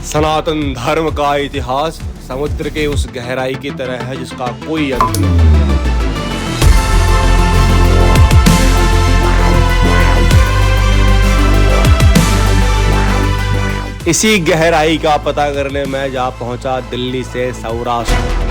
सनातन धर्म का इतिहास समुद्र के उस गहराई की तरह है जिसका कोई अंत नहीं। इसी गहराई का पता करने मैं जा पहुंचा दिल्ली से सौराष्ट्र।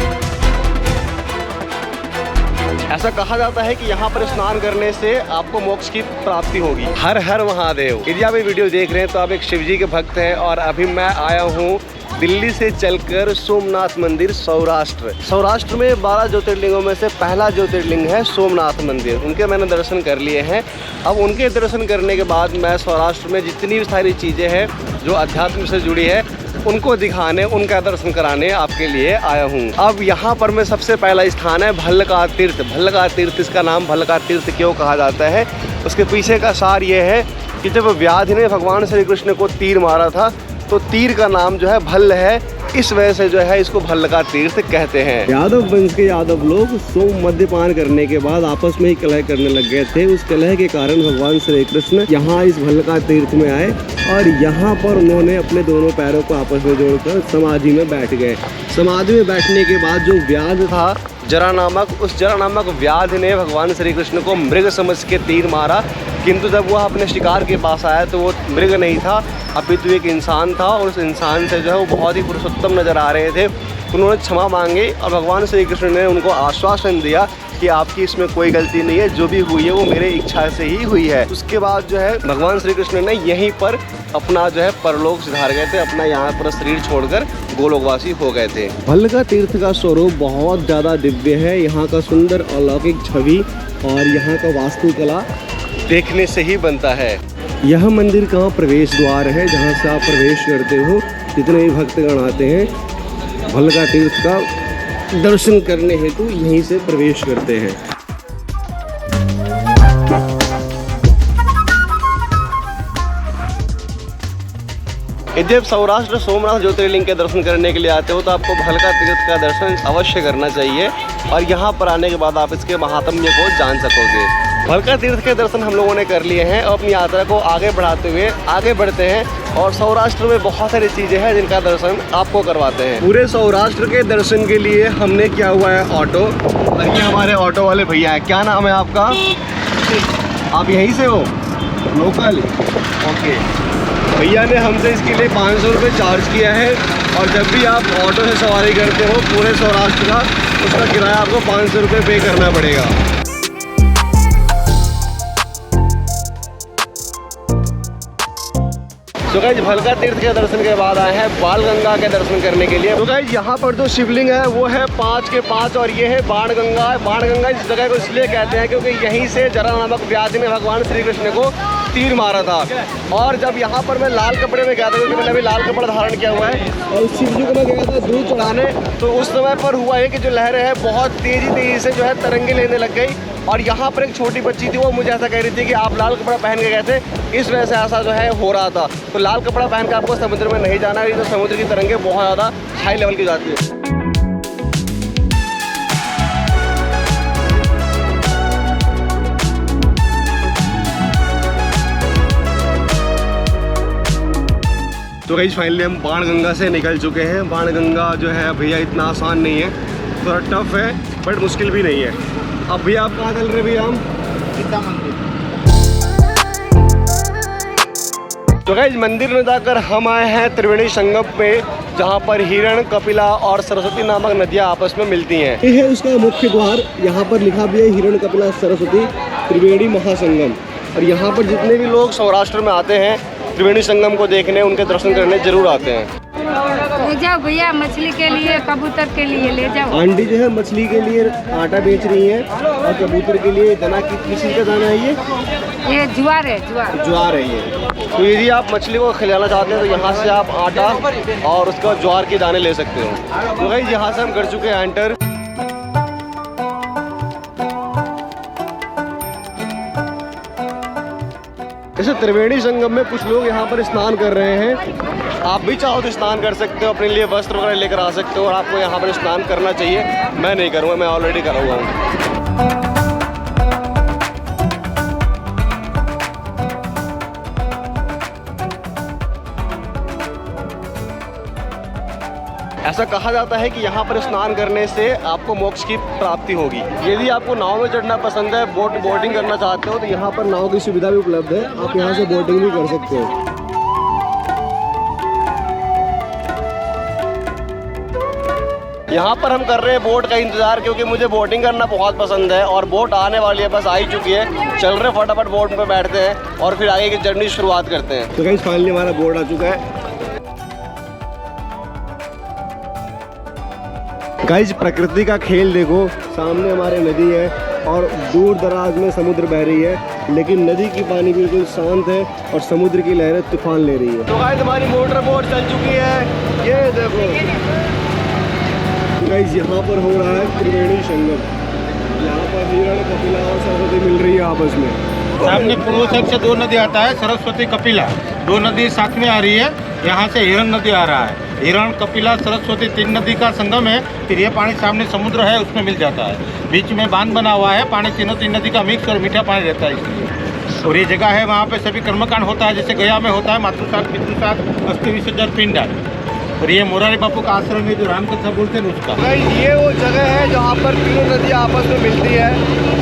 ऐसा कहा जाता है कि यहाँ पर स्नान करने से आपको मोक्ष की प्राप्ति होगी। हर हर महादेव। यदि आप ये वीडियो देख रहे हैं तो आप एक शिव जी के भक्त हैं और अभी मैं आया हूँ दिल्ली से चलकर सोमनाथ मंदिर सौराष्ट्र में 12 ज्योतिर्लिंगों में से पहला ज्योतिर्लिंग है सोमनाथ मंदिर। उनके मैंने दर्शन कर लिए हैं। अब उनके दर्शन करने के बाद मैं सौराष्ट्र में जितनी भी सारी चीज़ें हैं जो अध्यात्म से जुड़ी है उनको दिखाने, उनका दर्शन कराने आपके लिए आया हूँ। अब यहाँ पर मैं सबसे पहला स्थान है भल्लका तीर्थ। भल्लका तीर्थ, इसका नाम भल्लका तीर्थ क्यों कहा जाता है, उसके पीछे का सार ये है कि जब व्याध ने भगवान श्री कृष्ण को तीर मारा था तो तीर का नाम जो है भल्ल है, इस वजह से जो है इसको भल्लका तीर्थ कहते हैं। यादव वंश के यादव लोग सोम मद्यपान करने के बाद आपस में ही कलह करने लग गए थे। उस कलह के कारण भगवान श्री कृष्ण यहाँ इस भल्लका तीर्थ में आए और यहाँ पर उन्होंने अपने दोनों पैरों को आपस में जोड़कर समाधि में बैठ गए। समाधि में बैठने के बाद जो व्याध था जरा नामक व्याध ने भगवान श्री कृष्ण को मृग समझ के तीर मारा, किंतु जब वह अपने शिकार के पास आया तो वो मृग नहीं था, अपितु एक इंसान था और उस इंसान से जो है वो बहुत ही पुरुषोत्तम नजर आ रहे थे। उन्होंने क्षमा मांगी और भगवान श्री कृष्ण ने उनको आश्वासन दिया कि आपकी इसमें कोई गलती नहीं है, जो भी हुई है वो मेरे इच्छा से ही हुई है। उसके बाद जो है भगवान श्री कृष्ण ने यहीं पर अपना जो है परलोक सिधार गए थे, अपना यहाँ पर शरीर छोड़कर गोलोकवासी हो गए थे। भल्लका तीर्थ का स्वरूप बहुत ज़्यादा दिव्य है। यहाँ का सुंदर अलौकिक छवि और यहाँ का वास्तुकला देखने से ही बनता है। यह मंदिर का प्रवेश द्वार है जहाँ से आप प्रवेश करते हो। जितने भी भक्तगण आते हैं भल्लका तीर्थ का दर्शन करने हेतु यहीं से प्रवेश करते हैं। यदि आप सौराष्ट्र सोमनाथ ज्योतिर्लिंग के दर्शन करने के लिए आते हो तो आपको भल्लका तीर्थ का दर्शन अवश्य करना चाहिए और यहाँ पर आने के बाद आप इसके महात्म्य को जान सकोगे। भल्लका तीर्थ के दर्शन हम लोगों ने कर लिए हैं और अपनी यात्रा को आगे बढ़ाते हुए आगे बढ़ते हैं और सौराष्ट्र में बहुत सारी चीज़ें हैं जिनका दर्शन आपको करवाते हैं। पूरे सौराष्ट्र के दर्शन के लिए हमने किया हुआ है ऑटो और ये हमारे ऑटो वाले भैया हैं। क्या नाम है आपका? आप यहीं से हो? लोकल? ओके। भैया ने हमसे इसके लिए 500 रुपये चार्ज किया है और जब भी आप ऑटो से सवारी करते हो पूरे सौराष्ट्र का उसका किराया आपको 500 रुपये पे करना पड़ेगा। तो गाइस भल्लका तीर्थ के दर्शन के बाद आए हैं बाणगंगा के दर्शन करने के लिए। तो गाइस यहाँ पर जो शिवलिंग है वो है 5 के 5 और ये है बाणगंगा। बाणगंगा इस जगह को इसलिए कहते हैं क्योंकि यहीं से जरा नामक व्याध ने भगवान श्री कृष्ण को तीर मारा था। और जब यहाँ पर मैं लाल कपड़े में गया था क्योंकि मैंने अभी लाल कपड़ा धारण किया हुआ है और शिव जी को मैं गया था दूध चढ़ाने, तो उस समय पर हुआ है कि जो लहरें हैं बहुत तेज़ी से जो है तरंगे लेने लग गई और यहाँ पर एक छोटी बच्ची थी वो मुझे ऐसा कह रही थी कि आप लाल कपड़ा पहन के गए थे, इस वजह से ऐसा जो है हो रहा था। तो लाल कपड़ा पहन के आपको समुद्र में नहीं जाना है, तो समुद्र की तरंगे बहुत ज़्यादा हाई लेवल की जाती है। तो गाइस फाइनली हम बाणगंगा से निकल चुके हैं। बाणगंगा जो है भैया इतना आसान नहीं है, थोड़ा टफ है बट मुश्किल भी नहीं है। अब भैया आप कहाँ चल रहे भैया? हम सीता मंदिर। तो गाइस मंदिर में जाकर हम आए हैं त्रिवेणी संगम पे, जहाँ पर हिरण, कपिला और सरस्वती नामक नदियाँ आपस में मिलती हैं। ये है उसका मुख्य द्वार। यहाँ पर लिखा भी है हिरण, कपिला, सरस्वती त्रिवेणी महासंगम। और यहाँ पर जितने भी लोग सौराष्ट्र में आते हैं त्रिवेणी संगम को देखने, उनके दर्शन करने जरूर आते हैं। ले जाओ भैया, मछली के लिए, कबूतर के लिए ले जाओ। आंटी जो है मछली के लिए आटा बेच रही है और कबूतर के लिए दाना। किस चीज़ का दाना है ये ज्वार है, ज्वार है ये। तो यदि आप मछली को खिलाना चाहते हैं तो यहाँ से आप आटा और उसका ज्वार के दाने ले सकते हो। तो भाई यहाँ से हम कर चुके हैं एंटर। जैसे त्रिवेणी संगम में कुछ लोग यहाँ पर स्नान कर रहे हैं। आप भी चाहो तो स्नान कर सकते हो, अपने लिए वस्त्र वगैरह लेकर आ सकते हो और आपको यहाँ पर स्नान करना चाहिए। मैं नहीं करूँगा, मैं ऑलरेडी करा हुआ हूँ। ऐसा कहा जाता है कि यहाँ पर स्नान करने से आपको मोक्ष की प्राप्ति होगी। यदि आपको नाव में चढ़ना पसंद है, बोटिंग करना चाहते हो, तो यहाँ पर नाव की सुविधा भी उपलब्ध है। आप यहाँ से बोटिंग भी कर सकते हो। यहाँ पर हम कर रहे हैं बोट का इंतजार, क्योंकि मुझे बोटिंग करना बहुत पसंद है और बोट आने वाली है, बस आ ही चुकी है। चल रहे फटाफट बोट पे बैठते हैं और फिर आगे की जर्नी शुरुआत करते हैं। तो गाइस फाइनली हमारा बोट आ चुका है। गाइस प्रकृति का खेल देखो, सामने हमारे नदी है और दूर दराज में समुद्र बह रही है, लेकिन नदी की पानी बिल्कुल शांत है और समुद्र की लहरें तूफान ले रही है। तो गाइस हमारी मोटर बोट चल चुकी है, ये देखो। गाइस यहाँ पर हो रहा है त्रिवेणी संगम। यहाँ पर हिरण, कपिला और सरस्वती मिल रही है आपस में। सामने पूर्व साइड से 2 नदी आता है, सरस्वती कपिला, 2 नदी साथ में आ रही है। यहाँ से हिरण नदी आ रहा है, हिरण, कपिला, सरस्वती 3 नदी का संगम है। फिर ये पानी सामने समुद्र है, उसमें मिल जाता है। बीच में बांध बना हुआ है, पानी तीन नदी का मिक्स और मीठा पानी रहता है इसलिए। और ये जगह है, वहाँ पे सभी कर्मकांड होता है, जैसे गया में होता है, मातृसात, पितृसात, अस्थि विसर्जन, पिंडदान। और ये मोरारी बापू का आश्रम है, जो रामकथा बोलते हैं उसका। ये वो जगह है जहाँ पर तीनों नदियाँ आपस में मिलती है।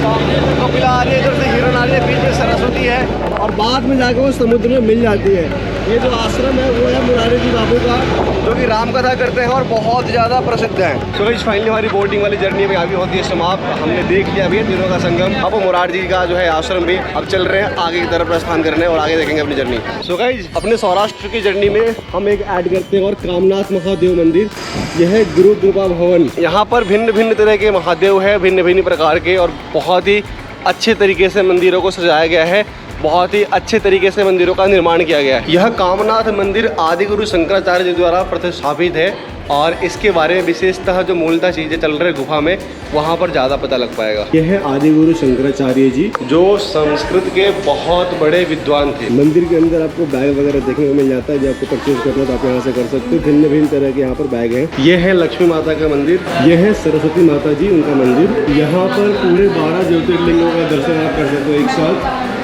सामने से कपिला आ रही है, इधर से हिरण आ रही है, बीच में सरस्वती है और बाद में जाकर वो समुद्र में मिल जाती है। ये जो आश्रम है वो है मोरारी जी बापू का, जो कि रामकथा करते हैं और बहुत ज़्यादा प्रसिद्ध है। सो गाइस फाइनली हमारी बोटिंग वाली जर्नी अभी आगे होती है समाप्त। हमने देख लिया अभी तीनों का संगम। अब मोरारी जी का जो है आश्रम भी, अब चल रहे हैं आगे की तरफ प्रस्थान करने और आगे देखेंगे अपनी जर्नी। सो गाइस अपने सौराष्ट्र की जर्नी में हम एक ऐड करते हैं और कामनाथ महादेव मंदिर। यह है गुरु कृपा भवन। यहाँ पर भिन्न भिन्न तरह के महादेव है, भिन्न भिन्न प्रकार के, और बहुत ही अच्छे तरीके से मंदिरों को सजाया गया है। बहुत ही अच्छे तरीके से मंदिरों का निर्माण किया गया है। यह कामनाथ मंदिर आदि गुरु शंकराचार्य जी द्वारा प्रतिष्ठापित है और इसके बारे में विशेषतः जो मूलतः चीज़ें चल रही गुफा में, वहाँ पर ज़्यादा पता लग पाएगा। यह है आदि गुरु शंकराचार्य जी, जो संस्कृत के बहुत बड़े विद्वान थे। मंदिर के अंदर आपको बैग वगैरह देखने को मिल जाता है, जो आपको परचेज करना तो आप यहाँ से कर सकते हो। भिन्न भिन्न तरह के यहाँ पर बैग हैं। यह है लक्ष्मी माता का मंदिर, यह है सरस्वती माता जी उनका मंदिर। यहाँ पर पूरे 12 ज्योतिर्लिंगों का दर्शन आप कर सकते हो एक साथ।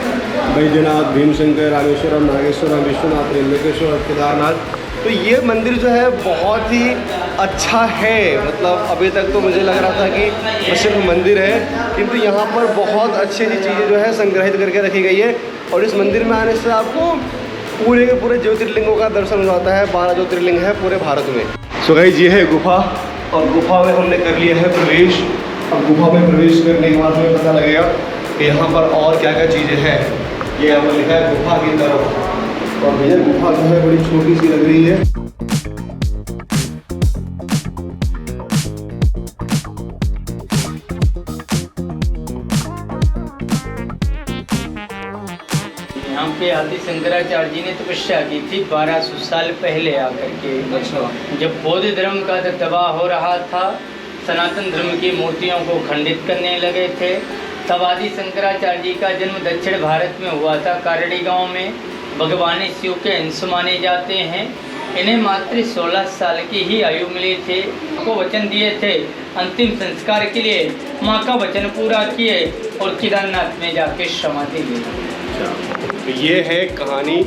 बैजनाथ, भीमशंकर, रामेश्वरम, नागेश्वरम, विश्वनाथ, त्र्यंबकेश्वर, केदारनाथ। तो ये मंदिर जो है बहुत ही अच्छा है। मतलब अभी तक तो मुझे लग रहा था कि वो सिर्फ मंदिर है, किंतु यहाँ पर बहुत अच्छी अच्छी चीज़ें जो है संग्रहित करके रखी गई है। और इस मंदिर में आने से आपको पूरे के पूरे ज्योतिर्लिंगों का दर्शन हो जाता है। 12 ज्योतिर्लिंग है पूरे भारत में। सो गाइस ये है गुफा, और गुफा में हमने कर लिया है प्रवेश। अब गुफा में प्रवेश करने के बाद हमें पता लगेगा कि यहाँ पर और क्या क्या चीज़ें हैं। ये यहाँ पर लिखा है गुफा की तरफ, और भैया गुफा जो है बड़ी छोटी सी लग रही है। यहाँ पे आदि शंकराचार्य जी ने तपस्या की थी 1200 साल पहले आकर के। अच्छा। जब बौद्ध धर्म का दबदबा हो रहा था, सनातन धर्म की मूर्तियों को खंडित करने लगे थे, तब आदि शंकराचार्य जी का जन्म दक्षिण भारत में हुआ था, कारड़ी गांव में। भगवान शिव के अंश माने जाते हैं। इन्हें मात्र 16 साल की ही आयु मिली थी। को वचन दिए थे अंतिम संस्कार के लिए, माँ का वचन पूरा किए और केदारनाथ में जाके समाधि ली। तो ये है कहानी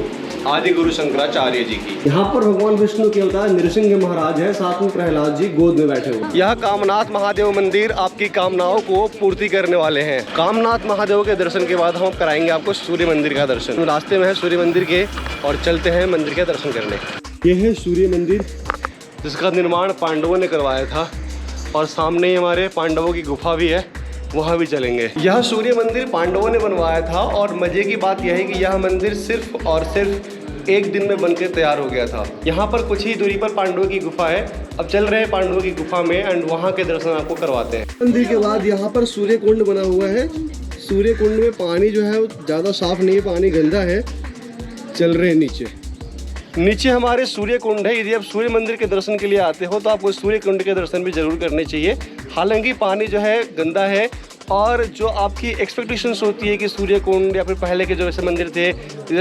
आदि गुरु शंकराचार्य जी की। यहाँ पर भगवान विष्णु के अवतार नृसिंह महाराज है, साथ में प्रहलाद जी गोद में बैठे हुए। यह कामनाथ महादेव मंदिर आपकी कामनाओं को पूर्ति करने वाले हैं। कामनाथ महादेव के दर्शन के बाद हम कराएंगे आपको सूर्य मंदिर का दर्शन। रास्ते में है सूर्य मंदिर के, और चलते हैं मंदिर के दर्शन करने। यह है सूर्य मंदिर, जिसका निर्माण पांडवों ने करवाया था, और सामने ही हमारे पांडवों की गुफा भी है, वहाँ भी चलेंगे। यह सूर्य मंदिर पांडवों ने बनवाया था, और मजे की बात यह है कि यह मंदिर सिर्फ और सिर्फ एक दिन में बनकर तैयार हो गया था। यहाँ पर कुछ ही दूरी पर पांडवों की गुफा है। अब चल रहे हैं पांडवों की गुफा में, एंड वहाँ के दर्शन आपको करवाते हैं। मंदिर के बाद यहाँ पर सूर्य कुंड बना हुआ है। सूर्य कुंड में पानी जो है वो ज़्यादा साफ नहीं है, पानी गंदा है। चल रहे हैं नीचे हमारे सूर्य कुंड है। यदि आप सूर्य मंदिर के दर्शन के लिए आते हो तो आपको सूर्य कुंड के दर्शन भी जरूर करने चाहिए। हालांकि पानी जो है गंदा है, और जो आपकी एक्सपेक्टेशंस होती है कि सूर्य कुंड या फिर पहले के जो ऐसे मंदिर थे,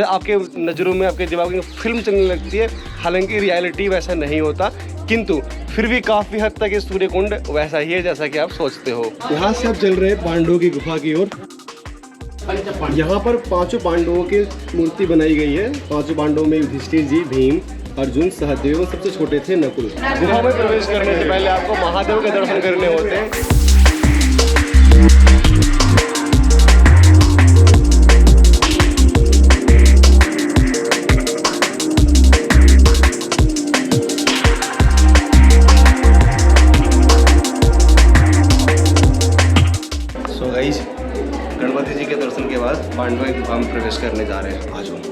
आपके नज़रों में, आपके दिमाग में फिल्म चलने लगती है। हालांकि रियलिटी वैसा नहीं होता, किंतु फिर भी काफ़ी हद तक ये सूर्य कुंड वैसा ही है जैसा कि आप सोचते हो। यहाँ से आप चल रहे हैं पांडवों की गुफा की ओर। यहाँ पर 5 पांडवों की मूर्ति बनाई गई है। 5 पांडवों में युधिष्ठिर जी, भीम, अर्जुन, सहदेव और सबसे छोटे थे नकुल। गुफा में प्रवेश करने से पहले आपको महादेव के दर्शन करने होते हैं। सो गाइस, गणपति जी के दर्शन के बाद पांडवों की गुफा में प्रवेश करने जा रहे हैं। आ जाओ।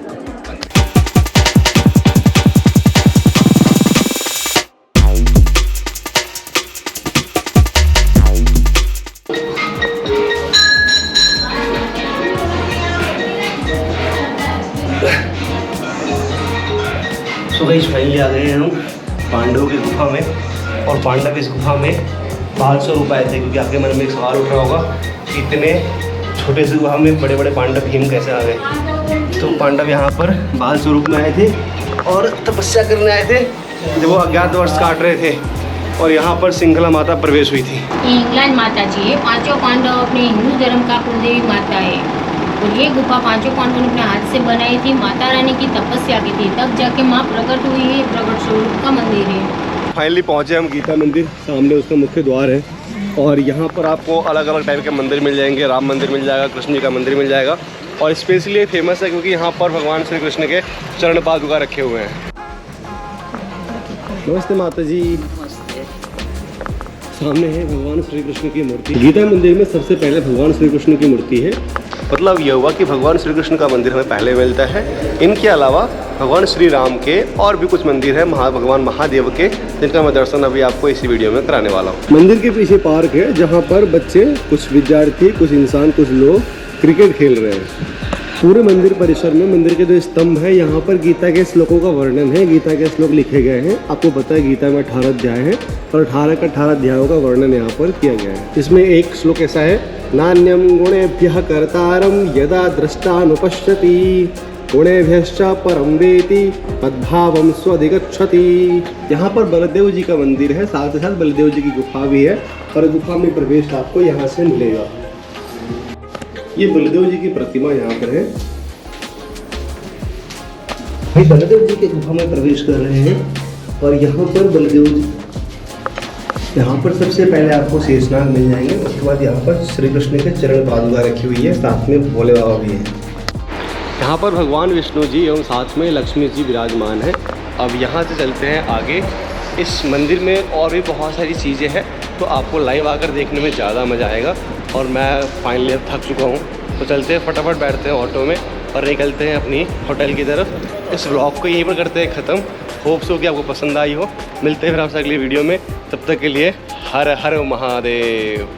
तो गाइस फाइनली आ गए हैं हम पांडवों की गुफा में। और पांडव इस गुफा में 500 रुपये थे, क्योंकि आपके मन में एक सवाल उठ रहा होगा इतने छोटे से गुफा में बड़े बड़े पांडव भीम कैसे आ गए। तो पांडव यहाँ पर बाल स्वरूप में आए थे और तपस्या करने आए थे जब वो अज्ञातवास काट रहे थे, और यहाँ पर सिंगला माता प्रवेश हुई थी। हिंगलाज माता जी है। पांचों पांडव अपने हिंदू धर्म का कुलदेवी माता है, और ये गुफा पांचों पांडवों ने अपने हाथ से बनाई थी। माता रानी की तपस्या की थी, तब जाके माँ प्रकट हुई है। प्रकट स्वरूप का मंदिर है। फाइनली पहुँचे हम गीता मंदिर, सामने उसका मुख्य द्वार है। और यहाँ पर आपको अलग अलग टाइप के मंदिर मिल जाएंगे। राम मंदिर मिल जाएगा, कृष्ण जी का मंदिर मिल जाएगा, और स्पेशली फेमस है क्योंकि यहाँ पर भगवान श्री कृष्ण के चरण पादुका रखे हुए हैं। नमस्ते माता जी। सामने है भगवान श्री कृष्ण की मूर्ति। गीता मंदिर में सबसे पहले भगवान श्री कृष्ण की मूर्ति है। मतलब यह हुआ कि भगवान श्री कृष्ण का मंदिर हमें पहले मिलता है। इनके अलावा भगवान श्री राम के और भी कुछ मंदिर है, भगवान महादेव के, जिनका मैं दर्शन अभी आपको इसी वीडियो में कराने वाला हूँ। मंदिर के पीछे पार्क है, जहाँ पर बच्चे, कुछ विद्यार्थी, कुछ इंसान, कुछ लोग क्रिकेट खेल रहे हैं। पूरे मंदिर परिसर में मंदिर के जो स्तंभ है, यहाँ पर गीता के श्लोकों का वर्णन है। गीता के श्लोक लिखे गए हैं। आपको पता है गीता में 18 अध्याय है, और 18 के 18 अध्यायों का वर्णन यहाँ पर किया गया है। इसमें एक श्लोक ऐसा है, नान्यम गुणेभ्यः कर्तारं यदा दृष्टानुपश्यति गुणेभ्यश्च परम वेति तद्भावं स्वधिगच्छति। यहाँ पर बलदेव जी का मंदिर है, साथ ही साथ बलदेव जी की गुफा भी है, और गुफा में प्रवेश आपको यहाँ से मिलेगा। ये बलदेव जी की प्रतिमा यहाँ पर है। भाई बलदेव जी के गुफा में प्रवेश कर रहे हैं, और यहाँ पर बलदेव जी, यहाँ पर सबसे पहले आपको शेषनाग मिल जाएंगे। उसके बाद यहाँ पर श्री कृष्ण के चरण पादुका रखी हुई है, साथ में भोले बाबा भी है। यहाँ पर भगवान विष्णु जी एवं साथ में लक्ष्मी जी विराजमान है। अब यहाँ से चलते हैं आगे। इस मंदिर में और भी बहुत सारी चीज़ें हैं, तो आपको लाइव आकर देखने में ज़्यादा मज़ा आएगा। और मैं फाइनली अब थक चुका हूँ, तो चलते हैं, फटाफट बैठते हैं ऑटो में और निकलते हैं अपनी होटल की तरफ। इस व्लॉग को यहीं पर करते हैं ख़त्म। होप्स हो कि आपको पसंद आई हो। मिलते हैं फिर आपसे अगली वीडियो में। तब तक के लिए हर हर महादेव।